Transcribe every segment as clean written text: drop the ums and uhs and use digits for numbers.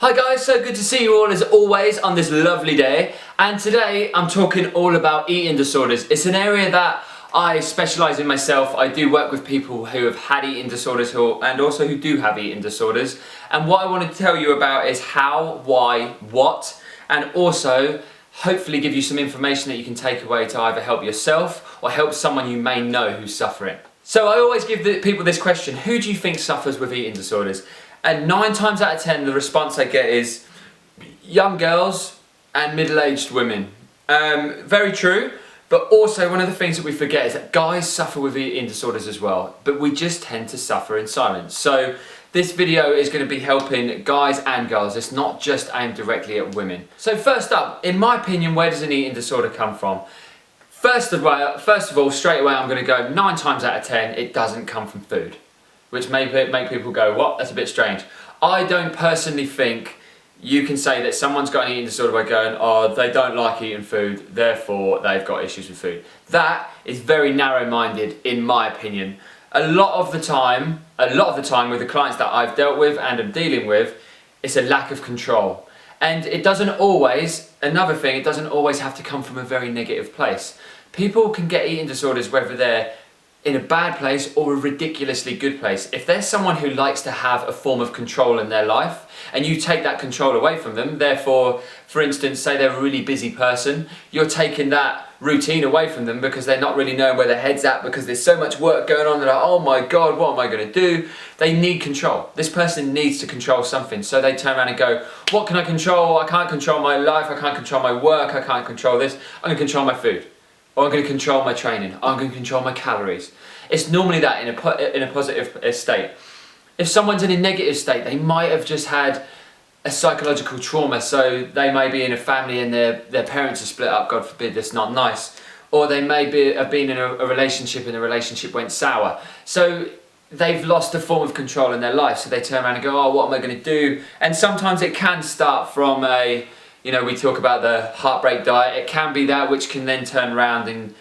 Hi guys, so good to see you all as always on this lovely day, and today I'm talking all about eating disorders. It's an area that I specialise in myself. I do work with people who have had eating disorders and also who do have eating disorders, and what I want to tell you about is how, why, what, and also hopefully give you some information that you can take away to either help yourself or help someone you may know who's suffering. So I always give people this question: who do you think suffers with eating disorders? And 9 times out of 10 the response I get is young girls and middle-aged women. Very true, but also one of the things that we forget is that guys suffer with eating disorders as well, but we just tend to suffer in silence. So this video is going to be helping guys and girls. It's not just aimed directly at women. So first up, in my opinion, where does an eating disorder come from? First of all, straight away I'm going to go 9 times out of 10 it doesn't come from food. Which may make people go, what? That's a bit strange. I don't personally think you can say that someone's got an eating disorder by going, oh, they don't like eating food, therefore they've got issues with food. That is very narrow-minded, in my opinion. A lot of the time with the clients that I've dealt with and am dealing with, it's a lack of control. And it doesn't always, another thing, it doesn't always have to come from a very negative place. People can get eating disorders whether they're in a bad place or a ridiculously good place. If there's someone who likes to have a form of control in their life and you take that control away from them, therefore, for instance, say they're a really busy person, you're taking that routine away from them because they're not really knowing where their head's at because there's so much work going on, they're like, oh my God, what am I going to do? They need control. This person needs to control something. So they turn around and go, what can I control? I can't control my life, I can't control my work, I can't control this, I'm going to control my food. Or I'm going to control my training, I'm going to control my calories. It's normally that in a positive state. If someone's in a negative state, they might have just had a psychological trauma, so they may be in a family and their parents are split up, God forbid, that's not nice. Or they may have been in a relationship and the relationship went sour. So they've lost a form of control in their life, so they turn around and go, oh, what am I going to do? And sometimes it can start from we talk about the heartbreak diet. It can be that which can then turn around and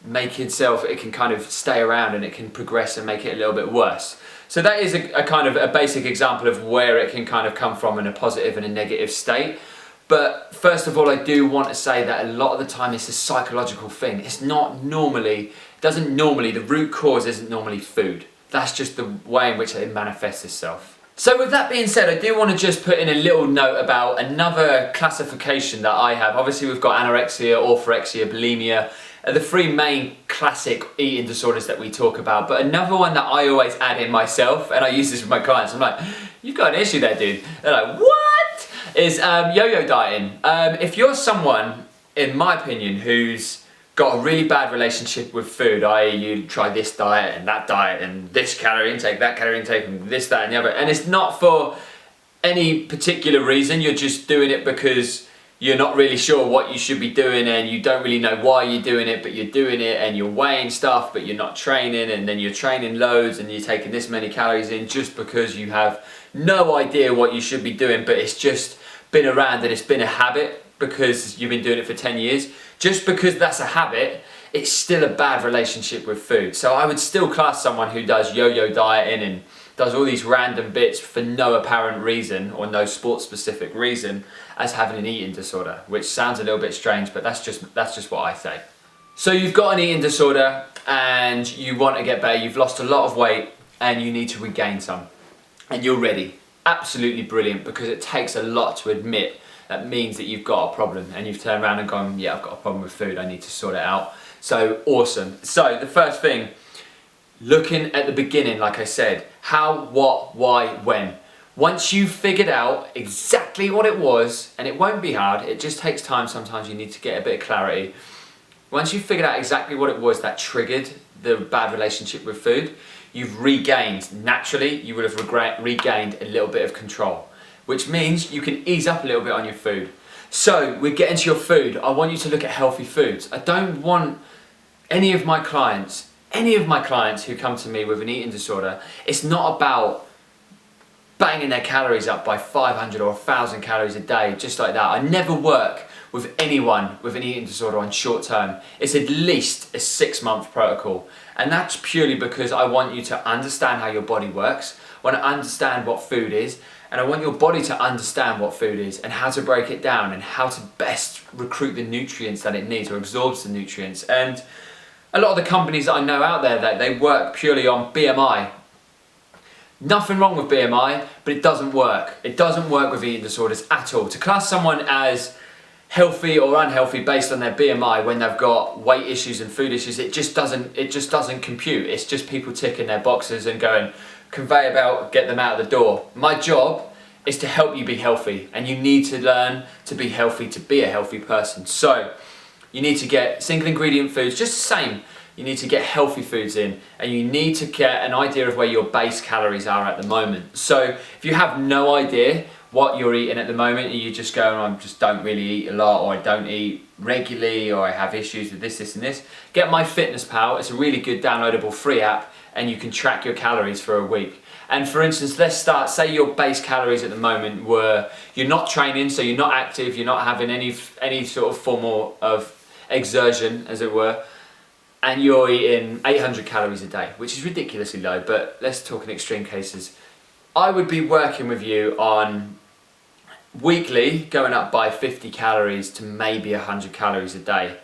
make itself, it can kind of stay around and it can progress and make it a little bit worse. So that is a kind of a basic example of where it can kind of come from in a positive and a negative state. But first of all, I do want to say that a lot of the time it's a psychological thing. It's not normally, the root cause isn't normally food. That's just the way in which it manifests itself. So with that being said, I do want to just put in a little note about another classification that I have. Obviously we've got anorexia, orthorexia, bulimia, the 3 main classic eating disorders that we talk about. But another one that I always add in myself, and I use this with my clients, I'm like, you've got an issue there, dude. They're like, what? Is yo-yo dieting. If you're someone, in my opinion, who's got a really bad relationship with food, i.e. you try this diet and this calorie intake, that calorie intake, and this, that and the other, and it's not for any particular reason, you're just doing it because you're not really sure what you should be doing and you don't really know why you're doing it, but you're doing it and you're weighing stuff but you're not training, and then you're training loads and you're taking this many calories in just because you have no idea what you should be doing, but it's just been around and it's been a habit because you've been doing it for 10 years. Just because that's a habit, it's still a bad relationship with food. So I would still class someone who does yo-yo dieting and does all these random bits for no apparent reason or no sport specific reason as having an eating disorder, which sounds a little bit strange, but that's just what I say. So you've got an eating disorder and you want to get better, you've lost a lot of weight and you need to regain some, and you're ready. Absolutely brilliant, because it takes a lot to admit that means that you've got a problem and you've turned around and gone, yeah, I've got a problem with food, I need to sort it out. So awesome. So the first thing, looking at the beginning, like I said, how, what, why, when. Once you've figured out exactly what it was, and it won't be hard, it just takes time, sometimes you need to get a bit of clarity. Once you've figured out exactly what it was that triggered the bad relationship with food, you've regained, naturally, you would have regained a little bit of control, which means you can ease up a little bit on your food. So we're getting to your food. I want you to look at healthy foods. I don't want any of my clients who come to me with an eating disorder, it's not about banging their calories up by 500 or 1,000 calories a day, just like that. I never work with anyone with an eating disorder on short term. It's at least a 6-month protocol. And that's purely because I want you to understand how your body works, I want to understand what food is, And I want your body to understand what food is and how to break it down and how to best recruit the nutrients that it needs or absorbs the nutrients. And a lot of the companies that I know out there, that they work purely on BMI. Nothing wrong with BMI, but it doesn't work. It doesn't work with eating disorders at all. To class someone as healthy or unhealthy based on their BMI when they've got weight issues and food issues, it just doesn't compute. It's just people ticking their boxes and going, conveyor belt, get them out of the door. My job is to help you be healthy, and you need to learn to be healthy to be a healthy person. So you need to get single ingredient foods, just the same. You need to get healthy foods in, and you need to get an idea of where your base calories are at the moment. So if you have no idea what you're eating at the moment and you just go, I just don't really eat a lot, or I don't eat regularly, or I have issues with this and this, get MyFitnessPal. It's a really good downloadable free app, and you can track your calories for a week. And for instance, let's start, say your base calories at the moment were, you're not training, so you're not active, you're not having any sort of form of exertion, as it were, and you're eating 800 calories a day, which is ridiculously low, but let's talk in extreme cases. I would be working with you on weekly going up by 50 calories to maybe 100 calories a day.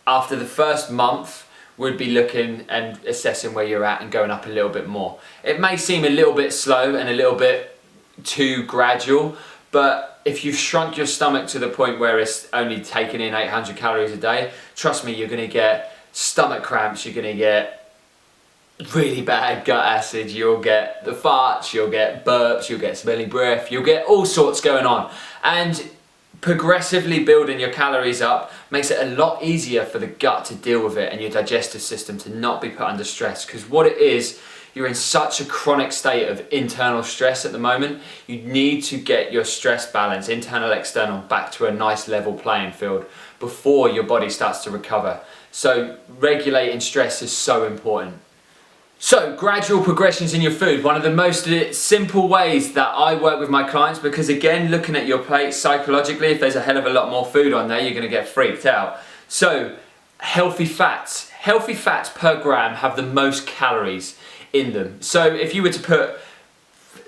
After the first month, we'd be looking and assessing where you're at and going up a little bit more. It may seem a little bit slow and a little bit too gradual, but if you've shrunk your stomach to the point where it's only taking in 800 calories a day, trust me, you're going to get stomach cramps, you're going to get really bad gut acid, you'll get the farts, you'll get burps, you'll get smelly breath, you'll get all sorts going on. And progressively building your calories up makes it a lot easier for the gut to deal with it and your digestive system to not be put under stress. Because what it is, you're in such a chronic state of internal stress at the moment. You need to get your stress balance, internal, external, back to a nice level playing field before your body starts to recover. So regulating stress is so important. So gradual progressions in your food, one of the most simple ways that I work with my clients, because again, looking at your plate psychologically, if there's a hell of a lot more food on there, you're going to get freaked out. So healthy fats per gram have the most calories in them. So if you were to put,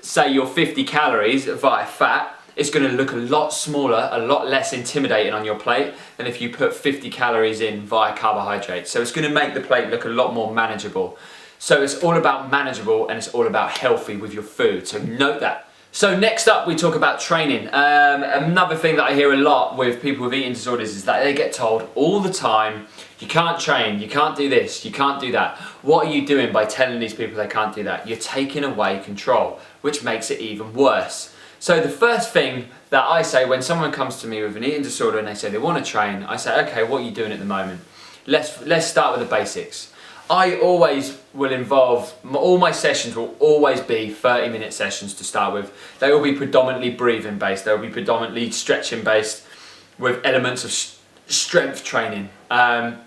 say, your 50 calories via fat, it's going to look a lot smaller, a lot less intimidating on your plate than if you put 50 calories in via carbohydrates. So it's going to make the plate look a lot more manageable. So it's all about manageable and it's all about healthy with your food. So note that. So next up, we talk about training. Another thing that I hear a lot with people with eating disorders is that they get told all the time, you can't train, you can't do this, you can't do that. What are you doing by telling these people they can't do that? You're taking away control, which makes it even worse. So the first thing that I say when someone comes to me with an eating disorder and they say they want to train, I say, okay, what are you doing at the moment? Let's start with the basics. I always will involve, all my sessions will always be 30-minute sessions to start with. They will be predominantly breathing based, they will be predominantly stretching based with elements of strength training,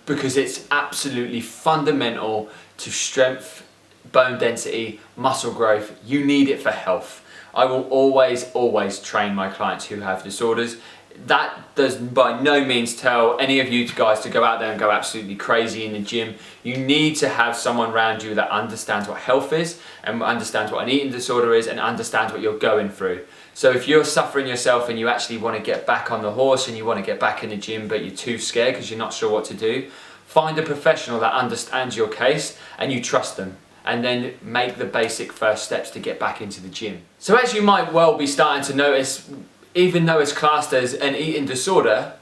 because it's absolutely fundamental to strength, bone density, muscle growth. You need it for health. I will always train my clients who have disorders. That does by no means tell any of you guys to go out there and go absolutely crazy in the gym. You need to have someone around you that understands what health is and understands what an eating disorder is and understands what you're going through. So if you're suffering yourself and you actually want to get back on the horse and you want to get back in the gym but you're too scared because you're not sure what to do, find a professional that understands your case and you trust them. And then make the basic first steps to get back into the gym. So as you might well be starting to notice, even though it's classed as an eating disorder,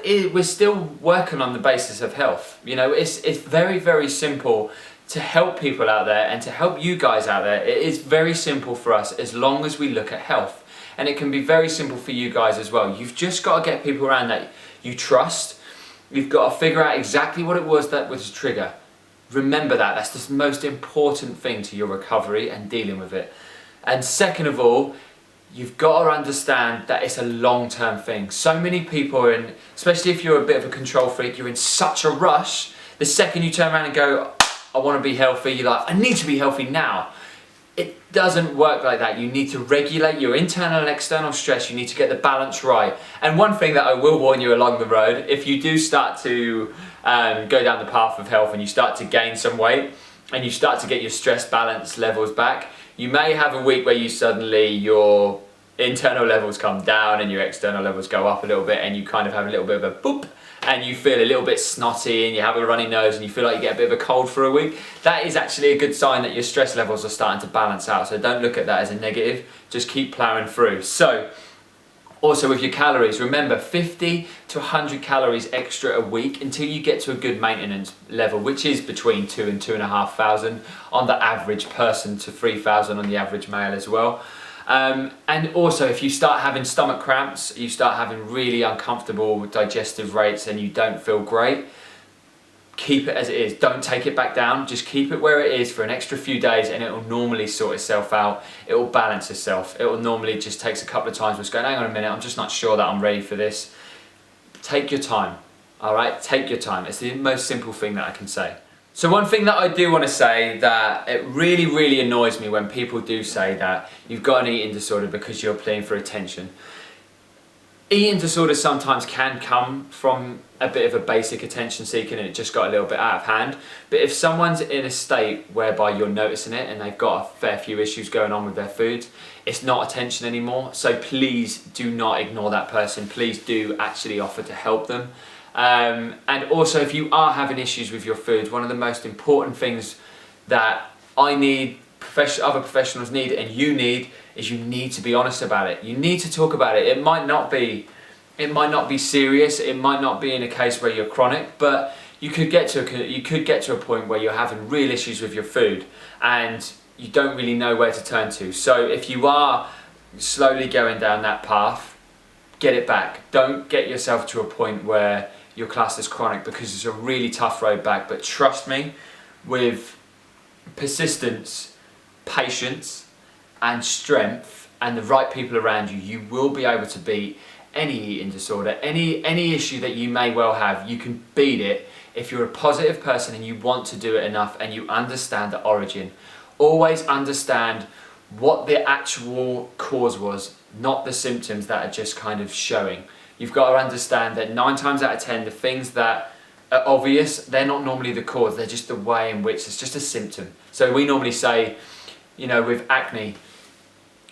we're still working on the basis of health. You know, it's very, very simple to help people out there and to help you guys out there. It is very simple for us as long as we look at health. And it can be very simple for you guys as well. You've just got to get people around that you trust. You've got to figure out exactly what it was that was the trigger. Remember that, that's the most important thing to your recovery and dealing with it. And second of all, you've got to understand that it's a long-term thing. So many people are in, especially if you're a bit of a control freak, you're in such a rush. The second you turn around and go, I want to be healthy, you're like, I need to be healthy now. It doesn't work like that. You need to regulate your internal and external stress. You need to get the balance right. And one thing that I will warn you along the road, if you do start to go down the path of health and you start to gain some weight and you start to get your stress balance levels back, You may have a week where you suddenly, your internal levels come down and your external levels go up a little bit, and you kind of have a little bit of a boop, and you feel a little bit snotty and you have a runny nose and you feel like you get a bit of a cold for a week. That is actually a good sign that your stress levels are starting to balance out. So don't look at that as a negative, just keep plowing through. So also with your calories, remember 50 to 100 calories extra a week until you get to a good maintenance level, which is between 2 and 2,500 on the average person to 3,000 on the average male as well. And also, if you start having stomach cramps, you start having really uncomfortable digestive rates and you don't feel great, keep it as it is. Don't take it back down. Just keep it where it is for an extra few days and it will normally sort itself out. It will balance itself. It will normally just takes a couple of times where it's going, hang on a minute, I'm just not sure that I'm ready for this. Take your time, all right? Take your time. It's the most simple thing that I can say. So one thing that I do want to say, that it really, really annoys me when people do say that you've got an eating disorder because you're playing for attention. Eating disorders sometimes can come from a bit of a basic attention seeking and it just got a little bit out of hand. But if someone's in a state whereby you're noticing it and they've got a fair few issues going on with their food, it's not attention anymore. So please do not ignore that person. Please do actually offer to help them. And also, if you are having issues with your food, one of the most important things that I need, other professionals need, and you need, is you need to be honest about it. You need to talk about it. It might not be serious. It might not be in a case where you're chronic, but you could get to a point where you're having real issues with your food and you don't really know where to turn to. So if you are slowly going down that path, get it back. Don't get yourself to a point where you're classed as chronic, because it's a really tough road back. But trust me, with persistence, patience and strength and the right people around you, you will be able to beat any eating disorder, any issue that you may well have. You can beat it if you're a positive person and you want to do it enough and you understand the origin. Always understand what the actual cause was, not the symptoms that are just kind of showing. You've got to understand that 9 times out of 10, the things that are obvious, they're not normally the cause, they're just the way in which it's just a symptom. So we normally say, you know, with acne,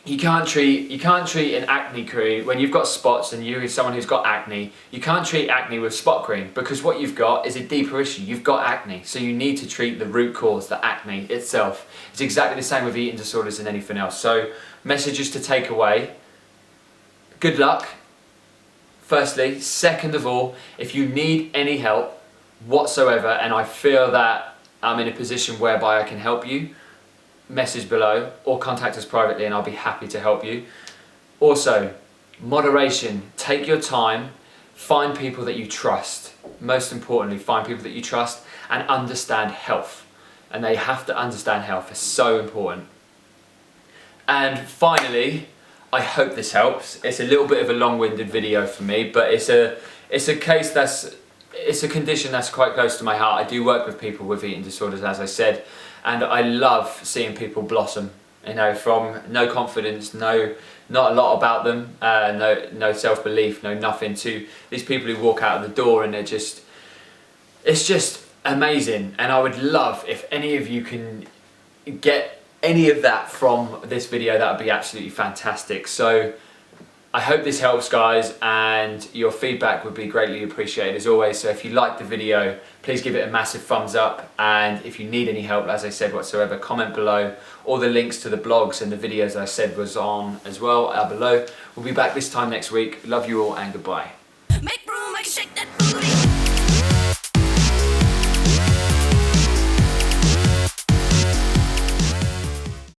you can't treat an acne cream when you've got spots and you're someone who's got acne. You can't treat acne with spot cream, because what you've got is a deeper issue. You've got acne, so you need to treat the root cause, the acne itself. It's exactly the same with eating disorders and anything else. So messages to take away: good luck, firstly. Second of all, if you need any help whatsoever and I feel that I'm in a position whereby I can help you, message below or contact us privately and I'll be happy to help you. Also, moderation. Take your time. Find people that you trust. Most importantly, find people that you trust and understand health. And they have to understand health. It's so important. And finally, I hope this helps. It's a little bit of a long-winded video for me, but it's a condition that's quite close to my heart. I do work with people with eating disorders, as I said, and I love seeing people blossom. You know, from no confidence, not a lot about them, no self-belief, no nothing, to these people who walk out of the door and it's just amazing. And I would love if any of you can get any of that from this video. That would be absolutely fantastic. So I hope this helps, guys, and your feedback would be greatly appreciated as always. So if you liked the video, please give it a massive thumbs up, and if you need any help, as I said, whatsoever, comment below. All the links to the blogs and the videos I said was on as well are below. We'll be back this time next week. Love you all and goodbye. Make room, make shake that booty.